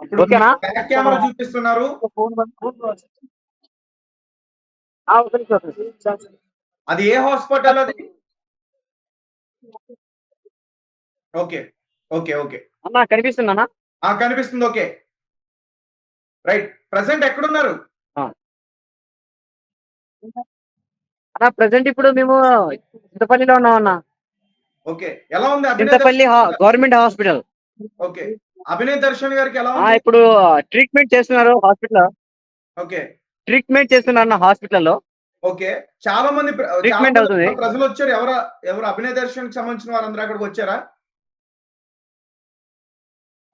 ఇప్పుడు ఓకేనా? Back camera చూపిస్తున్నారు. అది ఏ హాస్పిటల్ అది? ఓకే. ఓకే. ఓకే. అన్నా కనిపిస్తుందన్నా? కనిపిస్తుంది. ఓకే. రైట్. ప్రెజెంట్ ఎక్కడున్నారు? అన్నా ప్రెజెంట్ ఇప్పుడు మేము చింతపల్లిలో ఉన్నామన్నా. ఓకే. ఎలా ఉంది Abhinay Chintapalli Darshan? Government hospital. Okay. Abhinay Darshan గారికి ఎలా ఉంది? ఇప్పుడు ట్రీట్మెంట్ చేస్తున్నారు హాస్పిటల్. ఓకే. ట్రీట్మెంట్ చేస్తున్నారు అన్న హాస్పిటల్లో. ఓకే. చాలా మంది ట్రీట్మెంట్ అవుతుంది. ప్రజలొచ్చారు. ఎవరు అభినయ్ దర్శన్‌కి సంబంధించిన వారందరూ అక్కడికొచ్చారా?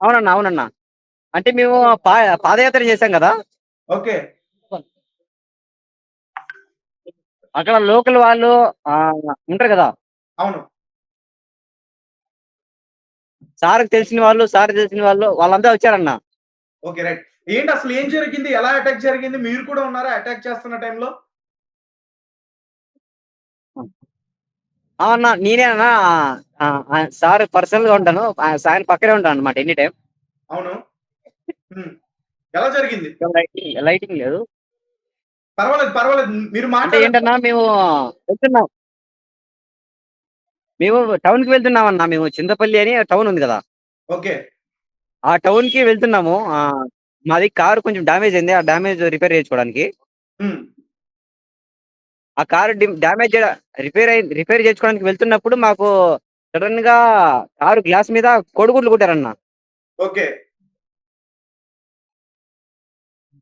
అవునన్నా. అంటే మేము పాదయాత్ర చేశాం కదా. ఓకే. అక్కడ లోకల్ వాళ్ళు ఉంటారు కదా. అవును. సార్కి తెలిసిన వాళ్ళు వాళ్ళంతా వచ్చారన్న. ఓకే. రైట్. ఏంటి అసలు ఏం జరిగింది? ఎలా అటాక్ జరిగింది? మీరు కూడా ఉన్నారా అటాక్ చేస్తున్న టైంలో? అన్న నేనే అన్న. సార్ పర్సనల్ గా ఉంటాను. సార్ పక్కనే ఉంటాను అనమాట ఎనీ టైం. అవును. ఎలా జరిగింది? లైటింగ్ లేదు. పర్వాలేదు. మీరు అంటే మాట్లాడండి. ఏంటన్నా మేము వెళ్తున్నాం. మేము టౌన్ కి వెళ్తున్నాం అన్న. మేము చింతపల్లి అని టౌన్ ఉంది కదా. ఓకే. ఆ టౌన్ కి వెళ్తున్నాము. మాది కారు కొంచెం డామేజ్ అయింది. ఆ డామేజ్ రిపేర్ చేసుకోవడానికి. హ్మ్. ఆ కారు డామేజ్ రిపేర్ చేసుకోవడానికి వెళ్తున్నప్పుడు మాకు సడన్ గా కారు గ్లాస్ మీద కోడిగుడ్లు కొట్టారన్న. ఓకే.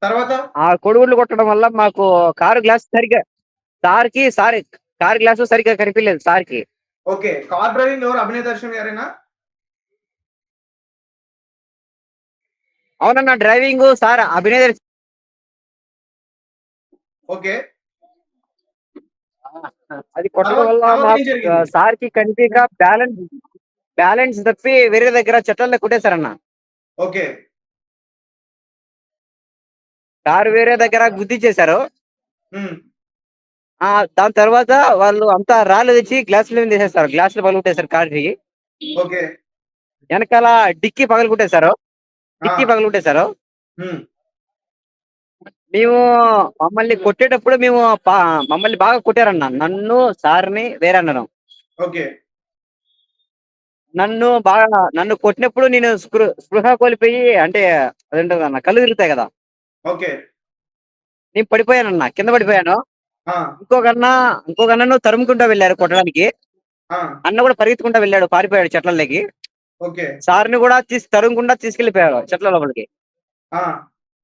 తర్వాత? ఆ కోడిగుడ్లు కొట్టడం వల్ల మాకు కారు గ్లాస్ కారు గ్లాసు సరిగ్గా కనిపించలేదు సార్కి. ఓకే. కార్ డ్రైవింగ్ ఎవరు? అభినయ్ దర్శన్ గారేనా? అవునన్నా driving sir Abhinay Darshan. Okay. అది కొట్టడం వల్ల తర్వాత ఏం మాకు జరిగింది? సార్కి కనిపించక బ్యాలెన్స్ తప్పి వేరే దగ్గర చెట్లలో కొట్టేశారన్న. ఓకే. కారు వేరే దగ్గర గుద్దిచ్చేశారు. హ్మ్. దాని తర్వాత వాళ్ళు అంతా రాళ్ళు తెచ్చి గ్లాసుల మీద వేసేస్తారు. గ్లాసులు పగలగొట్టేశారు కార్కి. ఓకే. వెనకాల డిక్కీ పగలగొట్టేశారు. ఆ! హ్మ్. మేము మమ్మల్ని కొట్టేటప్పుడు మమ్మల్ని బాగా కొట్టారన్న. నన్ను సార్ని వేరే అన్నాను. ఓకే. నన్ను కొట్టినప్పుడు నేను స్పృహ కోల్పోయి అంటే అదేంటది అన్న కళ్ళు తిరుగుతాయి కదా. ఓకే. నేను పడిపోయానన్న. కింద పడిపోయాను. ఆ! ఇంకొక అన్నను తరుముకుంటా వెళ్ళారు కొట్టడానికి. ఆ! అన్న కూడా పరిగెత్తుకుంటా వెళ్ళాడు, పారిపోయాడు చెట్లలోకి. ఓకే. సార్ని కూడా తరుముకుంటా తీసుకెళ్లిపోయారు చెట్ల లోపలికి. ఆ!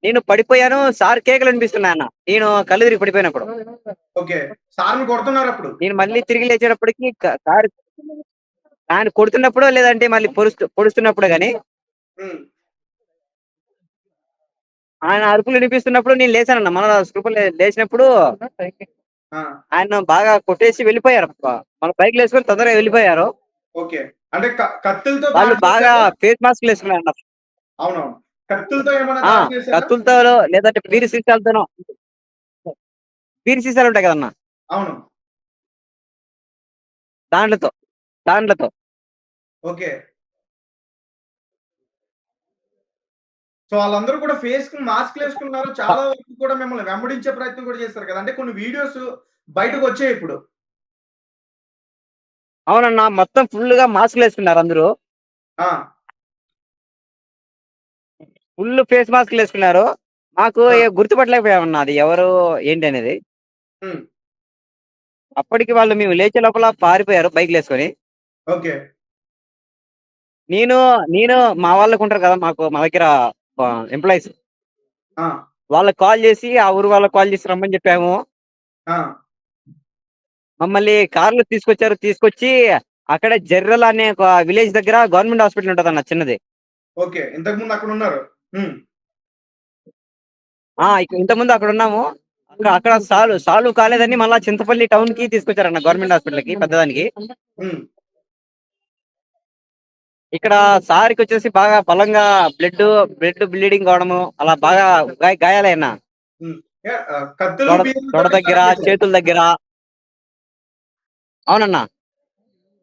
నేను పడిపోయాను. సార్ కేకలు వినిపిస్తున్నాయి అన్న. నేను కళ్ళు తిరిగి పడిపోయినప్పుడు. ఓకే. సార్‌ని కొడుతున్నారప్పుడు. నేను మళ్ళీ తిరిగి లేచేటప్పటికి సార్ ఆయన కొడుతున్నప్పుడు లేదంటే మళ్ళీ పొడుస్తున్నప్పుడు గాని హ్మ్. ఆయన అరుపులు వినిపిస్తున్నప్పుడు నేను లేచానన్న. మన లేచినప్పుడు ఆ! ఆయన బాగా కొట్టేసి వెళ్ళిపోయారు. మన బైక్లు వేసుకొని తొందరగా వెళ్ళిపోయారు. ఓకే. అంటే కత్తులతో వాళ్ళు దాడి బాగా చేసారా? ఫేస్ మాస్క్లు వేసుకున్నారు. అవునవును. కత్తులతో ఏమైనా దాడి చేసారా? కత్తులతో లేదంటే బీర్ సీసాలు ఉంటాయి కదన్నా. అవును. దాంట్లతో ఓకే. సో, వాళ్ళందరూ కూడా ఫేస్‌కి మాస్క్‌లేసుకున్నారు. చాలా వరకు కూడా మిమ్మల్ని వెంబడించే ప్రయత్నం కూడా చేశారు కదా! అంటే కొన్ని వీడియోస్ బయటకొచ్చాయి ఇప్పుడు. అవునన్నా మొత్తం ఫుల్ గా మాస్క్లు వేసుకున్నారు అందరూ. ఆ! ఫుల్ ఫేస్ మాస్క్లు వేసుకున్నారు. మాకు ఆ! గుర్తుపట్టలేకపోయామన్నా అది ఎవరు ఏంటి అనేది. హ్మ్. అప్పటికి మేము లేచే లోపల పారిపోయారు బైక్లు వేసుకొని. ఓకే. నేను నేను మా వాళ్ళకు ఉంటారు కదా, మా దగ్గర ఎంప్లాయీస్ ఆ! వాళ్ళకి కాల్ చేసి ఆ ఊరు వాళ్ళకి కాల్ చేసి రమ్మని చెప్పాము. ఆ! మమ్మల్ని కార్లు తీసుకొచ్చి అక్కడ జర్రల్ అనే ఒక విలేజ్ దగ్గర గవర్నమెంట్ హాస్పిటల్ ఉంటదన్న చిన్నది. ఓకే. ఇంతకుముందు అక్కడున్నారు. హ్మ్. ఇంతకుముందు అక్కడ ఉన్నాము. అక్కడ సాల్వ్ కాలేదని మళ్ళా చింతపల్లి టౌన్ కి తీసుకొచ్చారన్న, గవర్నమెంట్ హాస్పిటల్ కి పెద్దదానికి. హ్మ్. ఇక్కడ సార్కి వచ్చేసి బాగా బలంగా బ్లడ్ బ్లీడింగ్ అవడము అలా బాగా గాయాలైనా హ్మ్. కత్తులు, తొడ బీరులతోటి దగ్గర, అటాక్ చేశారు. చేతుల దగ్గర. అవునన్నా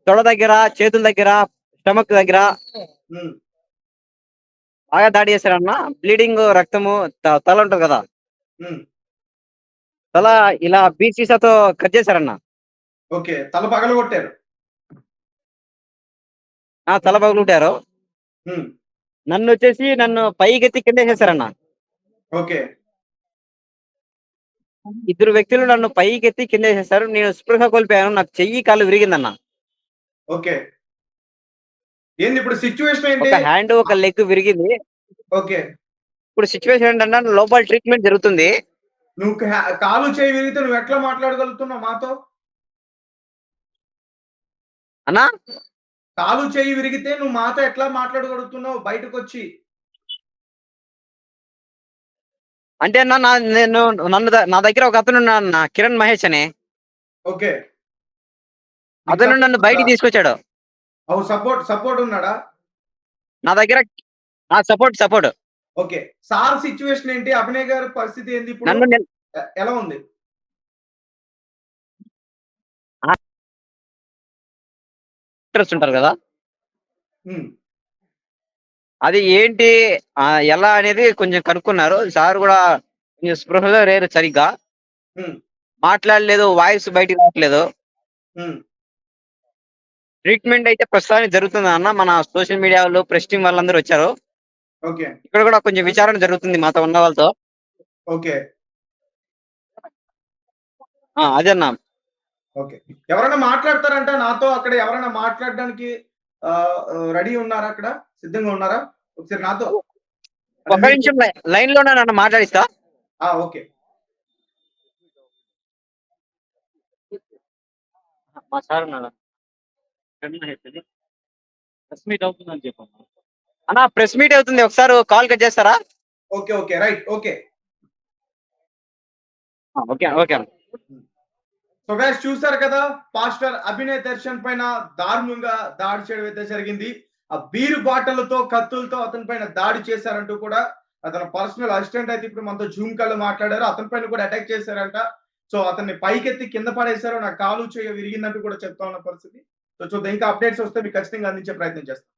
తొడ దగ్గర, చేతుల దగ్గర, స్టమక్ దగ్గర హ్మ్. బాగా దాడి చేశారన్న. బ్లీడింగ్, రక్తము, తల ఉంటది కదా, హ్మ్. తల ఇలా బీచ్ సీసాతో కట్ చేశారన్న. ఓకే. తల పగలగొట్టారు. తల పగలగొట్టారు. హ్మ్. నన్ను పైకెత్తి కిందేసేశారన్న. ఓకే. ఇద్దరు వ్యక్తులు నన్ను పైకెత్తి కిందేసేశారు. నేను స్పృహ కోల్పోయాను. నాకు చెయ్యి, కాళ్ళు విరిగిందన్న. ఓకే. ఏంది ఇప్పుడు సిట్యుయేషన్ ఏంటి? ఒక హ్యాండ్, ఒక లెగ్ విరిగింది. ఓకే. ఇప్పుడు సిచ్యువేషన్ ఏంటంటే లోపల ట్రీట్మెంట్ జరుగుతుంది. నువ్వు కాలు చేయి విరిగితే నువ్వెట్లా మాట్లాడగలుగుతున్నావు మాతో? అన్నా, కాలు చెయ్యి విరిగితే నువ్వు మాతో ఎట్లా మాట్లాడగలుగుతున్నావు బయటకొచ్చి? అంటే అన్న నా దగ్గర ఒక అతను ఉన్నాడు అన్న, కిరణ్ మహేష్ అని. ఓకే. నీకు అతను సపోర్ట్ నన్ను ఉన్నాడా? బయటికి తీసుకొచ్చాడు. సపోర్ట్ ఉన్నాడా? నా దగ్గర సపోర్ట్. ఓకే. సార్ సిట్యుయేషన్ ఏంటి? అభినయ్ గారి పరిస్థితి ఏంది ఇప్పుడు? నన్ను నిల్- ఎలా ఉంది? డాక్టర్స్ ఉంటారు కదా, హ్మ్. అది ఏంటి, ఎలా అనేది కొంచెం కనుక్కున్నారు. సార్ కూడా కొంచెం స్పృహలో లేరు సరిగ్గా. హ్మ్. మాట్లాడలేదు, వాయిస్ బయటికి రావట్లేదు. హ్మ్. ట్రీట్మెంట్ అయితే ప్రస్తుతానికి జరుగుతుంది అన్న. మన సోషల్ మీడియా వాళ్ళు, ప్రెస్ టీం వాళ్ళందరూ వచ్చారు. ఓకే. ఇక్కడ కూడా కొంచెం విచారణ జరుగుతుంది మాతో ఉన్న వాళ్ళతో. ఓకే. అదే అన్న. ఓకే. ఎవరైనా మాట్లాడతారంట నాతో అక్కడ ఎవరైనా మాట్లాడడానికి రెడీ ఉన్నారా అక్కడ? సిద్ధంగా ఉన్నారా? ఒకసారి నాతో అంటే ఒక మీకు నిమిషం లైన్ లోనే నన్ను మాట్లాడిస్తా. ఓకే. మా సార్ ఉన్నాడా? ప్రెస్ మీట్ అవుతుందని చెప్పమ్మా. అన్న, ప్రెస్ మీట్ అవుతుంది, ఒకసారి కాల్ కట్ చేస్తారా? Okay. Okay. Right. Okay. Okay okay అన్న. సో గైస్ చూసారు కదా, పాస్టర్ అభినయ్ దర్శన్ పైన దారుణంగా దాడి చేయడం అయితే జరిగింది. ఆ బీరు బాటలతో, కత్తులతో అతని పైన దాడి చేశారంటూ కూడా అతని పర్సనల్ అసిస్టెంట్ అయితే ఇప్పుడు మనతో జూమ్ కాల్ మాట్లాడారు. అతని పైన కూడా అటాక్ చేశారంట. సో అతన్ని పైకెత్తి కింద పడేశారు. నా కాలు చేయ విరిగిందంటూ కూడా చెప్తా ఉన్న పరిస్థితి. సో చూద్దాం, ఇంకా అప్డేట్స్ వస్తే మీకు ఖచ్చితంగా అందించే ప్రయత్నం చేస్తాం.